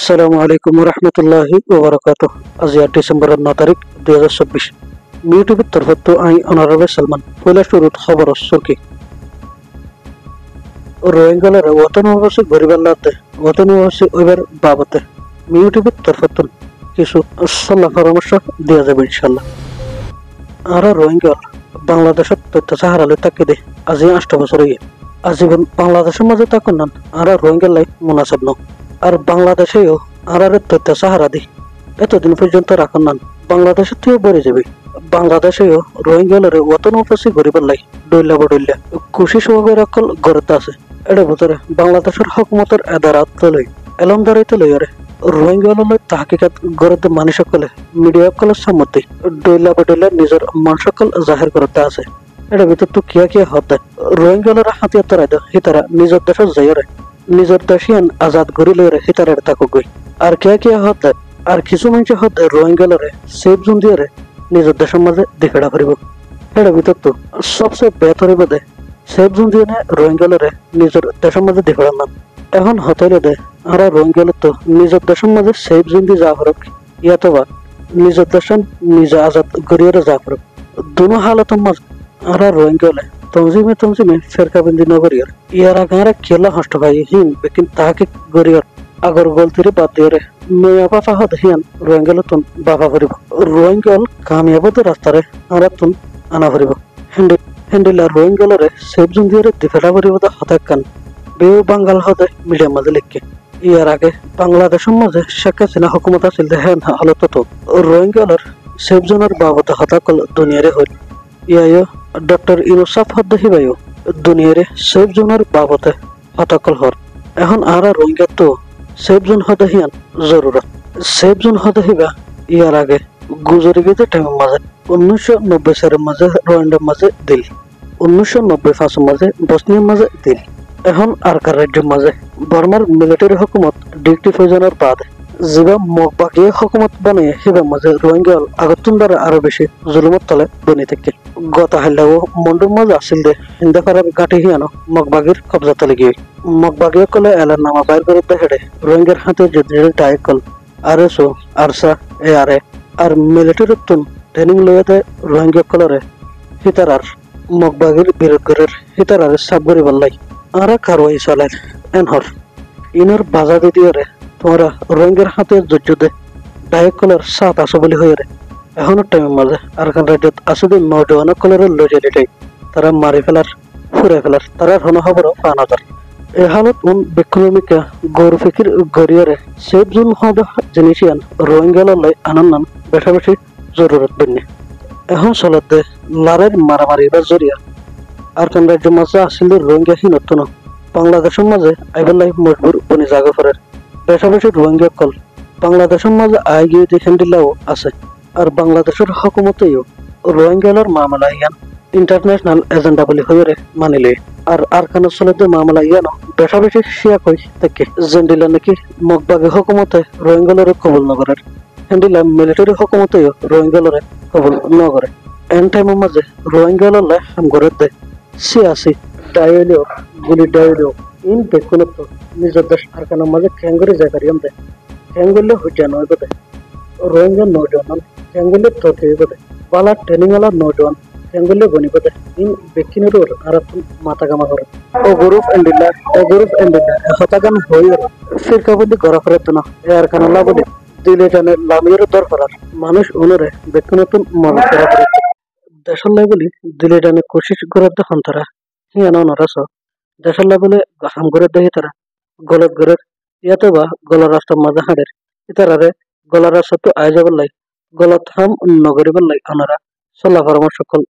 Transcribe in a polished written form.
আসসালামু আলাইকুম রহমতুল্লাহি ওবরাকাতুহ। আজ ডিসেম্বর 9 তারিখ 2024 ইউটিউবের তরফত আই অনারেবল সালমান পয়লা শুরুত খবর সরকি রোহিঙ্গালের ওতন অবশ্যই গরিবাল্লাতে ওতন অবশ্যই ওইবার বাবতে ইউটিউবের তরফত কিছু সল্লাহ পরামর্শ দেওয়া যাবে ইনশাল্লাহ। আর রোহিঙ্গাল বাংলাদেশের তথ্য সাহারালে তাকে দে আজি 8 বছর হয়ে আজীবন বাংলাদেশের মাঝে থাকুন না আর রোহিঙ্গাল লাই মুনাসাব ন আর বাংলাদেশেও আর তথ্য সাহারা দি এতদিন পর্যন্ত রাখুন না বাংলাদেশের থেকে বেড়ে যাবে। বাংলাদেশেও রোহিঙ্গালের ওতন উপসি গরিবের লাই ডইলা বডইলা খুশি সহকারে রাখল গড়তে আছে এর ভিতরে বাংলাদেশের হকুমতের এদারাত লই এলমদারিতে লই আরে রোহিঙ্গাললৈ তাহকিকাত গড়তে মানুষ সকলে মিডিয়া সকলের সম্মতি ডইলা বডইলা নিজের মান সকল জাহির করতে আছে। এর ভিতর তো কিয়া হতে রোহিঙ্গালের হাতিয়ার তরাই দে হিতারা নিজের দেশের যাইরে নিজের দেশিয়ান আজাদ গড়ি লইরে হিতারের তাকো গই আর কিয়া হতে আর কিছু মানুষ হতে রোহিঙ্গালরে সেফ জোন দিয়ে নিজের দেশের মাঝে দেখাড়া করিব। এর ভিতর তো সবচেয়ে বেহতরি বাদে সেফ জোন দিয়ে রোহিঙ্গালরে নিজের দেশের মাঝে দেখাড়া না এখন হতাইলে দে আর রোহিঙ্গালের তো নিজের দেশের মাঝে সেফ জোন দিয়ে যা ফরক ইয়াতবা নিজের দেশের নিজে আজাদ গড়িয়ে যা ফরক দুনো হালতের মাঝে আর রোহিঙ্গালে তঞ্জিমে ফেরকাবন্দি নগরীর ইয়ারা গাঁরে খেলা হষ্ট ভাই হিন বেকিন তাহাকে গড়িয়র আগর গলতিরে বাদ দিয়ে মেয়াবা ফাহদ হিয়ান রোহিঙ্গালতুন বাবা ভরিব রোহিঙ্গাল কামিয়াবত রাস্তারে আরাতুন আনা ভরিব হেন্ডিলা রোহিঙ্গালরে সেফ জোন দিয়ে দিফেলা ভরিব হতাক কান বেউ বাঙ্গাল হতে মিডিয়ার মাঝে লিখকে ইয়ার আগে বাংলাদেশের মাঝে শেখ হাসিনা হুকুমত আছিল হ্যাঁ হালত তো রোহিঙ্গালর সেফ জোনের বাবদ হতাকল দুনিয়ারে হইল ইয়াইও ডক্টর ইউনুসাফ হদ্দাহিবাইও দুনিয়ারে সেফ জোনের বাবতে হতাকল হর এখন আর রোহিঙ্গা তো সেফ জোন হদাহিয়ান জরুরত সেফ জোন হদাহিবা ইয়ার আগে গুজরি গেছে টাইমের মাঝে 1990 সালের মাঝে রোহিঙ্গার মাঝে দিল 1995 মাঝে বসনিয়ার মাঝে দিল এখন আরকার রাজ্যের মাঝে বর্মার মিলিটারি হুকুমত ডিগ্রি ফৌজানোর বাদ জিবা মগবাগিয়ে হুকুমত বানিয়ে হিবার মাঝে রোহিঙ্গা আগতুন দ্বারা আরো বেশি জুলুমত তলে বনি থেকে গত হাইলাও মন্ডুর মাঝে আসিল দে হিন্দা ফারার গাঁটি হিয়ানো মগবাগির কবজা তলে গিয়ে মগবাগিয়ে কলে এলার নামা বাইর করে হেডে রোহিঙ্গার হাতে যদি Dijk call RSO ARSA ARA আর মিলিটারি তুন ট্রেনিং লইয়া দেয় রোহিঙ্গা কলরে হিতারার মগবাগির বিরোধ করে হিতারারে সাব গরি বললাই আর কারওয়াই চালায় এনহর ইনর বাজা দিয়ে রে তোমরা রোহিঙ্গার হাতে যুদ্ধে ডাইক কলার সাত আসো বলি হয়ে রে এখনো টাইমের মাঝে আরকান রাজ্যত আসলে নৌজওয়ান কলের লজেলিটাই তারা মারি ফেলার ফুরে ফেলার তারা হন খবর পানাদার এ হালত বিক্রমিকা গৌর ফিকির গড়িয়ারে সেফ জোন হদ জিনিসিয়ান রোহিঙ্গালয় আনন্দান বেশা বেশি জরুরত বন্যে এখন চলতে লারের মারামারি বা জরিয়া আরকান রাজ্য মাঝে আসলে রোহিঙ্গা হীনত্ব বাংলাদেশের মাঝে আইবেলাই মজবুর বনি জাগো ফেরার বেশা বেশি রোহিঙ্গা কল বাংলাদেশের মাঝে আয় গিয়ে দেখেন দিলাও আছে আর বাংলাদেশের হকুমতেও রোহিঙ্গালার মামলা ইয়ান ইন্টারন্যাশনাল এজেন্ডা বলে হয়ে মানিলে আর আরকান চলতে মামলা ইয়ানো বেশা বেশি শিয়া কই থেকে জেন্ডিলা নাকি মগবাগে হকুমতে রোহিঙ্গালরে কবুল নগরের হেন্ডিলা মিলিটারি হকুমতেও রোহিঙ্গালরে কবুল নগরে এন টাইমের মাঝে রোহিঙ্গাললে হাম করে দে সিয়াসি ডায়লিও গুলি ডায়লিও ইন বেকুনত নিজের দেশ আরকানের মাঝে খ্যাঙ্গরে যায় পারিয়াম দেয় খ্যাঙ্গলে হইয়া নয় বোধে রোহিঙ্গা নৌজওয়ান খ্যাঙ্গলে তোকে বোধে বালা ট্রেনিংওয়ালা নৌজওয়ান খ্যাঙ্গলে বনি বোধে ইন বেকিনের আর মাথা কামা করে ও গ্রুপ এন্ডিলা হতাগান হইয়া ফিরকাবন্দি গড়া ফেরত না এর কানালা বলে দিলে জানে লামিয়ের দর করার মানুষ অনুরে বেকুনতুন মনে করা করে দেশের লেভেলে দিলে জানে কোশিশ করে দেখান তারা হিয়ানো নরাস দেশের লেভেলে হাম করে দেখি তারা গলত গড়ের ইয়াতে বা গলার রাস্তার মাঝে হাঁড়ের ইতারারে গলার রাস্তা তো আয় যাবার লাই গলত হাম নগরিবার লাই আনারা সল্লা পরামর্শ কল